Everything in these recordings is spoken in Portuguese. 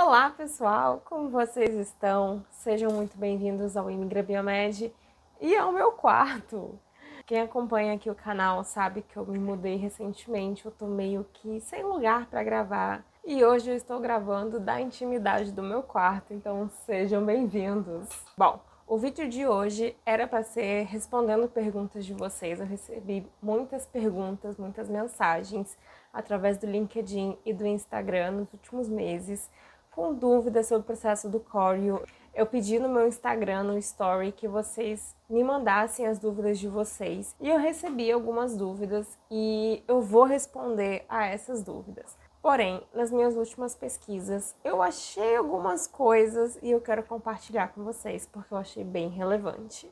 Olá pessoal, como vocês estão? Sejam muito bem-vindos ao Imigra Biomed e ao meu quarto. Quem acompanha aqui o canal sabe que eu me mudei recentemente, eu tô meio que sem lugar para gravar e hoje eu estou gravando da intimidade do meu quarto, então sejam bem-vindos. Bom, o vídeo de hoje era para ser respondendo perguntas de vocês. Eu recebi muitas perguntas, muitas mensagens através do LinkedIn e do Instagram nos últimos meses, com dúvidas sobre o processo do Coreo. Eu pedi no meu Instagram, no Story, que vocês me mandassem as dúvidas de vocês. E eu recebi algumas dúvidas e eu vou responder a essas dúvidas. Porém, nas minhas últimas pesquisas, eu achei algumas coisas e eu quero compartilhar com vocês, porque eu achei bem relevante.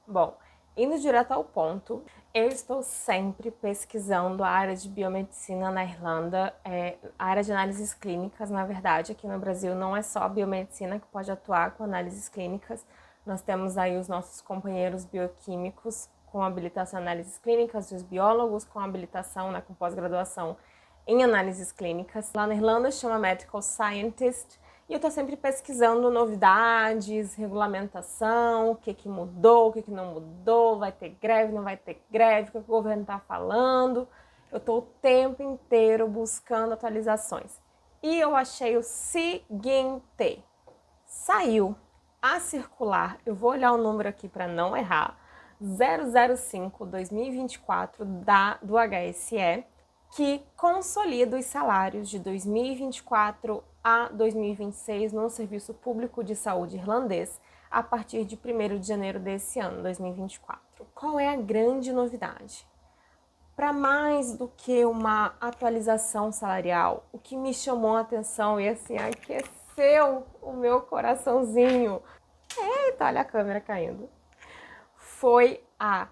Bom, indo direto ao ponto, eu estou sempre pesquisando a área de biomedicina na Irlanda, a área de análises clínicas, na verdade. Aqui no Brasil não é só a biomedicina que pode atuar com análises clínicas, nós temos aí os nossos companheiros bioquímicos com habilitação em análises clínicas, e os biólogos com habilitação, né, com pós-graduação em análises clínicas. Lá na Irlanda chama Medical Scientist. E eu tô sempre pesquisando novidades, regulamentação, o que mudou, o que não mudou, vai ter greve, não vai ter greve, o que o governo tá falando. Eu tô o tempo inteiro buscando atualizações. E eu achei o seguinte: saiu a circular, eu vou olhar o número aqui para não errar, 005/2024 do HSE, que consolida os salários de 2024 a 2026 no Serviço Público de Saúde irlandês a partir de 1º de janeiro desse ano, 2024. Qual é a grande novidade? Para mais do que uma atualização salarial, o que me chamou a atenção e assim aqueceu o meu coraçãozinho, eita, olha a câmera caindo, foi a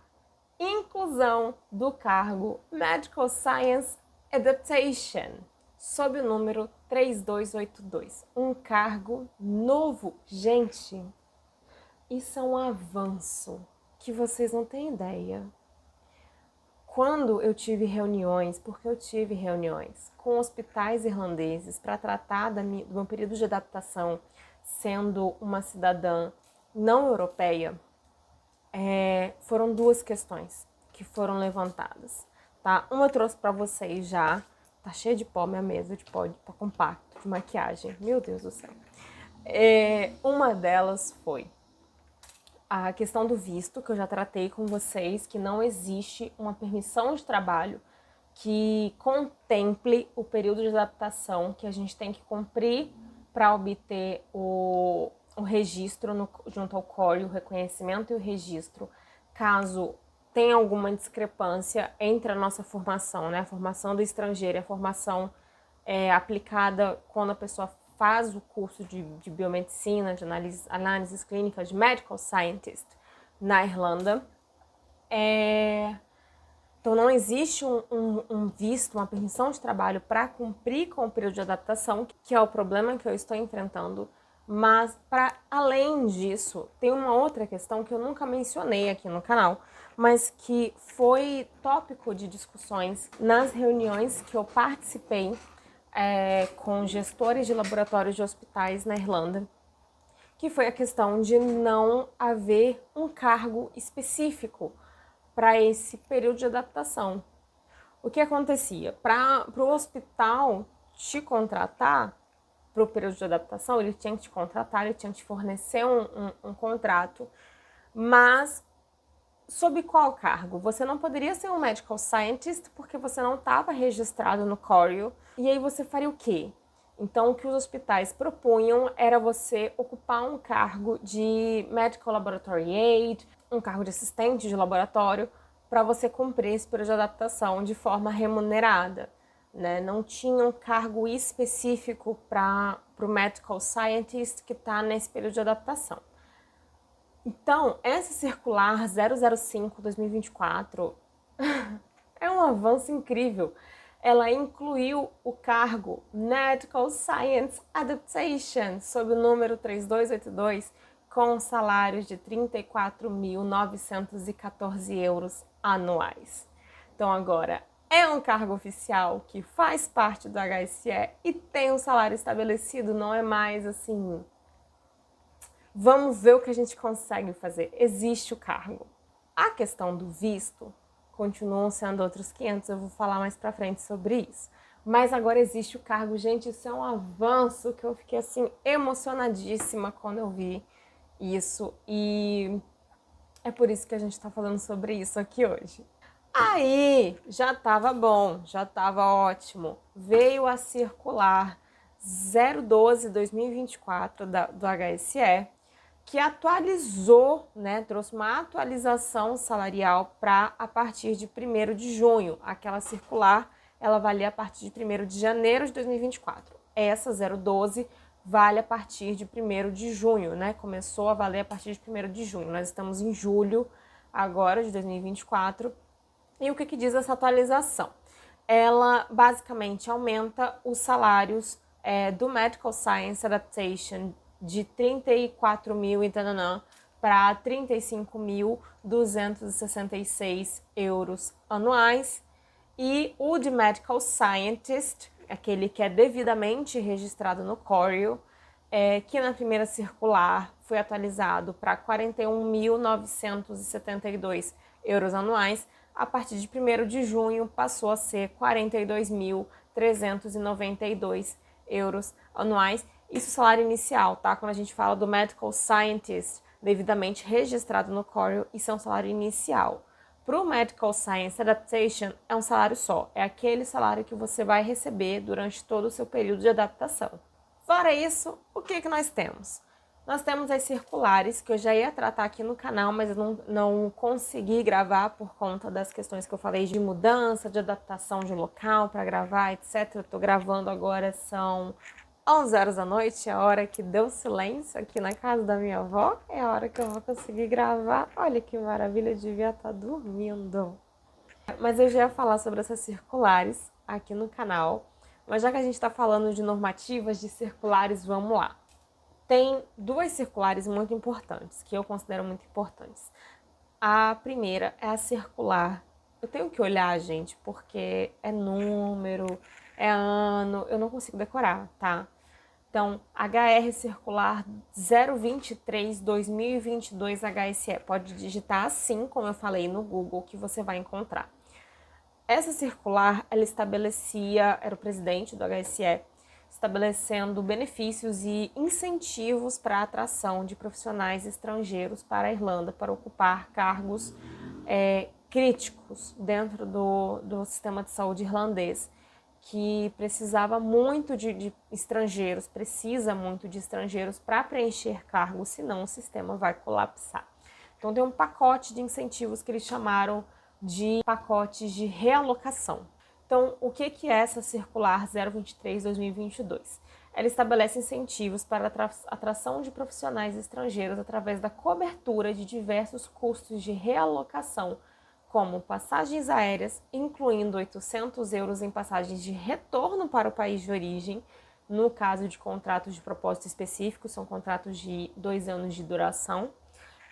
inclusão do cargo Medical Science Adaptation, sob o número 3282. Um cargo novo. Gente, isso é um avanço que vocês não têm ideia. Quando eu tive reuniões, porque eu tive reuniões com hospitais irlandeses para tratar do meu período de adaptação sendo uma cidadã não europeia, foram duas questões que foram levantadas, tá? Uma eu trouxe para vocês já, tá cheia de pó minha mesa de pó compacto, de maquiagem, meu Deus do céu. Uma delas foi a questão do visto, que eu já tratei com vocês, que não existe uma permissão de trabalho que contemple o período de adaptação que a gente tem que cumprir para obter o registro junto ao Coreo, o reconhecimento e o registro, caso tenha alguma discrepância entre a nossa formação, né? A formação do estrangeiro e a formação aplicada quando a pessoa faz o curso de biomedicina, de análises clínicas, de medical scientist na Irlanda. Então não existe um visto, uma permissão de trabalho para cumprir com o período de adaptação, que é o problema que eu estou enfrentando. Mas, para além disso, tem uma outra questão que eu nunca mencionei aqui no canal, mas que foi tópico de discussões nas reuniões que eu participei com gestores de laboratórios de hospitais na Irlanda, que foi a questão de não haver um cargo específico para esse período de adaptação. O que acontecia? Para o hospital te contratar para o período de adaptação, ele tinha que te contratar, ele tinha que te fornecer um contrato, mas sob qual cargo? Você não poderia ser um medical scientist porque você não estava registrado no Coreo, e aí você faria o quê? Então, o que os hospitais propunham era você ocupar um cargo de Medical Laboratory Aid, um cargo de assistente de laboratório, para você cumprir esse período de adaptação de forma remunerada, né? Não tinha um cargo específico para o Medical Scientist que está nesse período de adaptação. Então, essa circular 005/2024 é um avanço incrível. Ela incluiu o cargo Medical Science Adaptation, sob o número 3282, com salários de 34.914 euros anuais. Então agora, é um cargo oficial que faz parte do HSE e tem um salário estabelecido, não é mais assim, vamos ver o que a gente consegue fazer. Existe o cargo. A questão do visto continuam sendo outros 500, eu vou falar mais pra frente sobre isso. Mas agora existe o cargo. Gente, isso é um avanço que eu fiquei assim emocionadíssima quando eu vi isso e é por isso que a gente tá falando sobre isso aqui hoje. Aí, já tava bom, já tava ótimo. Veio a circular 012/2024 do HSE, que atualizou, né, trouxe uma atualização salarial para a partir de 1º de junho. Aquela circular, ela valia a partir de 1º de janeiro de 2024. Essa 012 vale a partir de 1º de junho, né? Começou a valer a partir de 1º de junho. Nós estamos em julho agora de 2024. E o que diz essa atualização? Ela basicamente aumenta os salários do Medical Science Adaptation de 34 mil e para 35.266 euros anuais. E o de Medical Scientist, aquele que é devidamente registrado no Coreo, que na primeira circular foi atualizado para 41.972 euros anuais, a partir de 1º de junho passou a ser 42.392 euros anuais. Isso é o salário inicial, tá? Quando a gente fala do Medical Scientist, devidamente registrado no Coreo, isso é um salário inicial. Para o Medical Science Adaptation, é um salário só. É aquele salário que você vai receber durante todo o seu período de adaptação. Fora isso, o que nós temos? Nós temos as circulares, que eu já ia tratar aqui no canal, mas eu não consegui gravar por conta das questões que eu falei de mudança, de adaptação de local para gravar, etc. Eu tô gravando agora, são 11 horas da noite, é a hora que deu silêncio aqui na casa da minha avó, é a hora que eu vou conseguir gravar. Olha que maravilha, eu devia estar dormindo. Mas eu já ia falar sobre essas circulares aqui no canal, mas já que a gente está falando de normativas, de circulares, vamos lá. Tem duas circulares muito importantes, que eu considero muito importantes. A primeira é a circular. Eu tenho que olhar, gente, porque é número, é ano, eu não consigo decorar, tá? Então, HR circular 023/2022 HSE. Pode digitar assim, como eu falei no Google, que você vai encontrar. Essa circular, ela estabelecia, era o presidente do HSE, estabelecendo benefícios e incentivos para a atração de profissionais estrangeiros para a Irlanda para ocupar cargos críticos dentro do sistema de saúde irlandês, que precisava muito de estrangeiros, precisa muito de estrangeiros para preencher cargos, senão o sistema vai colapsar. Então tem um pacote de incentivos que eles chamaram de pacotes de realocação. Então, o que é essa circular 023/2022? Ela estabelece incentivos para a atração de profissionais estrangeiros através da cobertura de diversos custos de realocação, como passagens aéreas, incluindo 800 euros em passagens de retorno para o país de origem, no caso de contratos de propósito específico, são contratos de 2 anos de duração.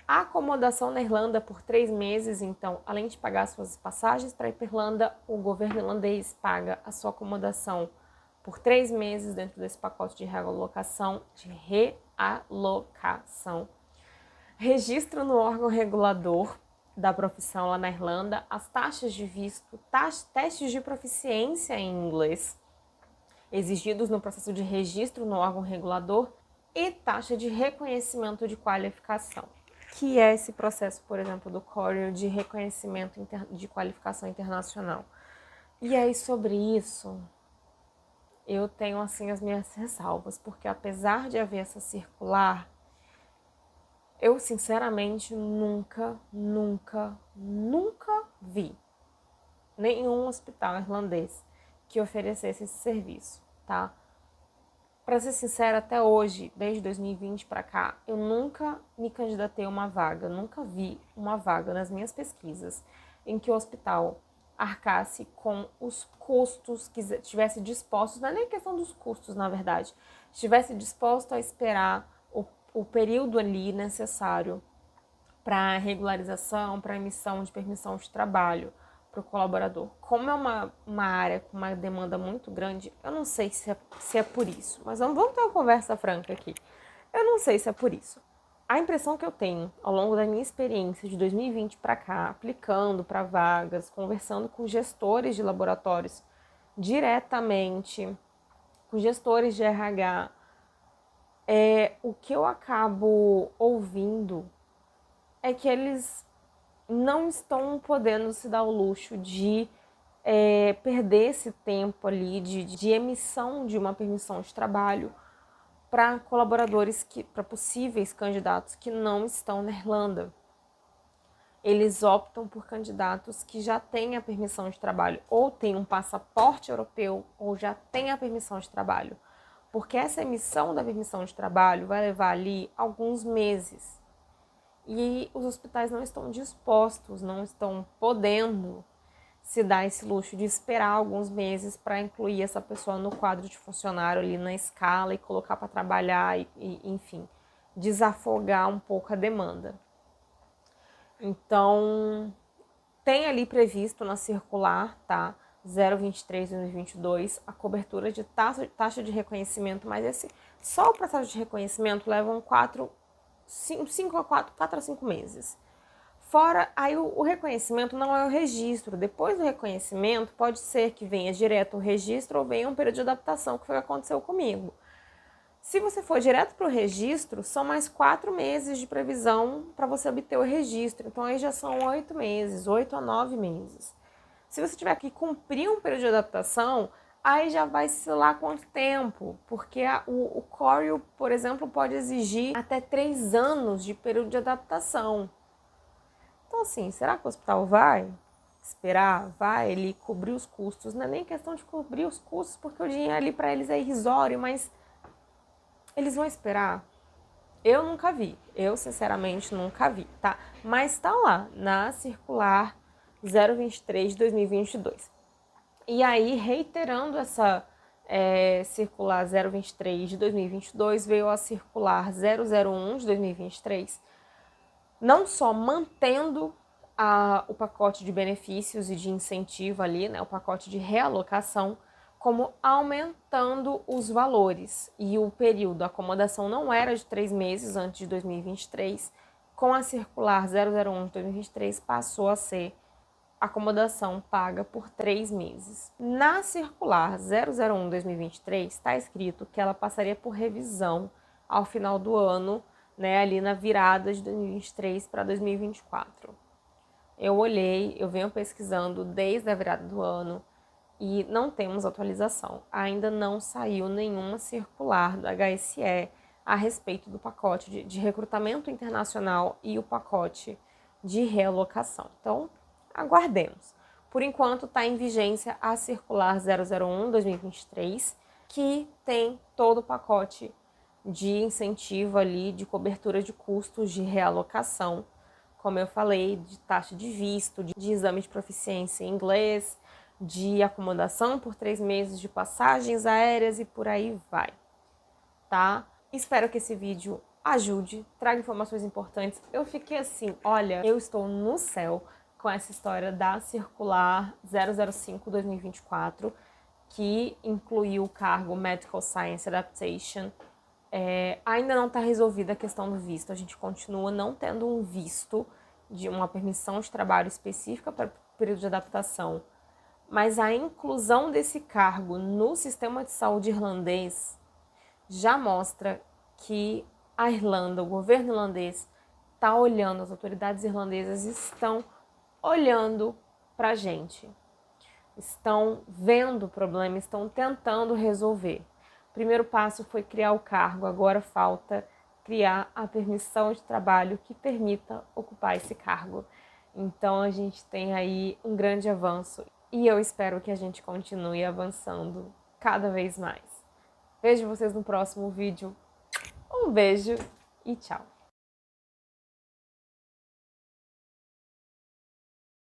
A acomodação na Irlanda por 3 meses, então, além de pagar suas passagens para ir para a Irlanda, o governo irlandês paga a sua acomodação por 3 meses dentro desse pacote de realocação. Registro no órgão regulador da profissão lá na Irlanda, as taxas de visto, testes de proficiência em inglês exigidos no processo de registro no órgão regulador e taxa de reconhecimento de qualificação, que é esse processo, por exemplo, do Coreo de reconhecimento de qualificação internacional. E aí, sobre isso, eu tenho, assim, as minhas ressalvas, porque apesar de haver essa circular, eu, sinceramente, nunca vi nenhum hospital irlandês que oferecesse esse serviço, tá? Para ser sincera, até hoje, desde 2020 para cá, eu nunca me candidatei a uma vaga, nunca vi uma vaga nas minhas pesquisas em que o hospital arcasse com os custos, que estivesse disposto, não é nem questão dos custos, na verdade, estivesse disposto a esperar o período ali necessário para regularização, para emissão de permissão de trabalho, para o colaborador. Como é uma área com uma demanda muito grande, eu não sei se é por isso. Mas vamos ter uma conversa franca aqui. Eu não sei se é por isso. A impressão que eu tenho ao longo da minha experiência de 2020 para cá, aplicando para vagas, conversando com gestores de laboratórios diretamente, com gestores de RH, o que eu acabo ouvindo é que eles não estão podendo se dar o luxo de perder esse tempo ali de emissão de uma permissão de trabalho para colaboradores, para possíveis candidatos que não estão na Irlanda. Eles optam por candidatos que já têm a permissão de trabalho, ou têm um passaporte europeu, ou já têm a permissão de trabalho. Porque essa emissão da permissão de trabalho vai levar ali alguns meses. E os hospitais não estão dispostos, não estão podendo se dar esse luxo de esperar alguns meses para incluir essa pessoa no quadro de funcionário ali na escala e colocar para trabalhar e, enfim, desafogar um pouco a demanda. Então, tem ali previsto na circular, tá? 023/2022, a cobertura de taxa de reconhecimento, mas só o processo de reconhecimento leva 4 a 5 meses. Fora, aí o reconhecimento não é o registro. Depois do reconhecimento, pode ser que venha direto o registro ou venha um período de adaptação, que foi o que aconteceu comigo. Se você for direto para o registro, são mais 4 meses de previsão para você obter o registro. Então, aí já são 8 meses, 8 a 9 meses. Se você tiver que cumprir um período de adaptação, aí já vai se lá quanto tempo, porque o CORIO, por exemplo, pode exigir até 3 anos de período de adaptação. Então, assim, será que o hospital vai esperar? Vai ele cobrir os custos? Não é nem questão de cobrir os custos, porque o dinheiro ali para eles é irrisório, mas eles vão esperar? Eu nunca vi. Eu, sinceramente, nunca vi, tá? Mas tá lá, na circular 023 de 2022. E aí, reiterando essa circular 023 de 2022, veio a circular 001 de 2023, não só mantendo o pacote de benefícios e de incentivo ali, né, o pacote de realocação, como aumentando os valores. E o período, a acomodação não era de 3 meses antes de 2023, com a circular 001 de 2023 passou a ser acomodação paga por 3 meses. Na circular 001 de 2023 está escrito que ela passaria por revisão ao final do ano, né, ali na virada de 2023 para 2024. Eu olhei, eu venho pesquisando desde a virada do ano e não temos atualização. Ainda não saiu nenhuma circular da HSE a respeito do pacote de recrutamento internacional e o pacote de realocação. Então, aguardemos. Por enquanto, está em vigência a circular 001/2023, que tem todo o pacote de incentivo ali, de cobertura de custos de realocação, como eu falei, de taxa de visto, de exame de proficiência em inglês, de acomodação por 3 meses, de passagens aéreas e por aí vai, tá? Espero que esse vídeo ajude, traga informações importantes. Eu fiquei assim, olha, eu estou no céu com essa história da circular 005/2024, que incluiu o cargo Medical Science Adaptation. Ainda não está resolvida a questão do visto. A gente continua não tendo um visto de uma permissão de trabalho específica para o período de adaptação. Mas a inclusão desse cargo no sistema de saúde irlandês já mostra que a Irlanda, o governo irlandês, está olhando, as autoridades irlandesas estão olhando para a gente. Estão vendo o problema, estão tentando resolver. O primeiro passo foi criar o cargo, agora falta criar a permissão de trabalho que permita ocupar esse cargo. Então a gente tem aí um grande avanço e eu espero que a gente continue avançando cada vez mais. Vejo vocês no próximo vídeo. Um beijo e tchau!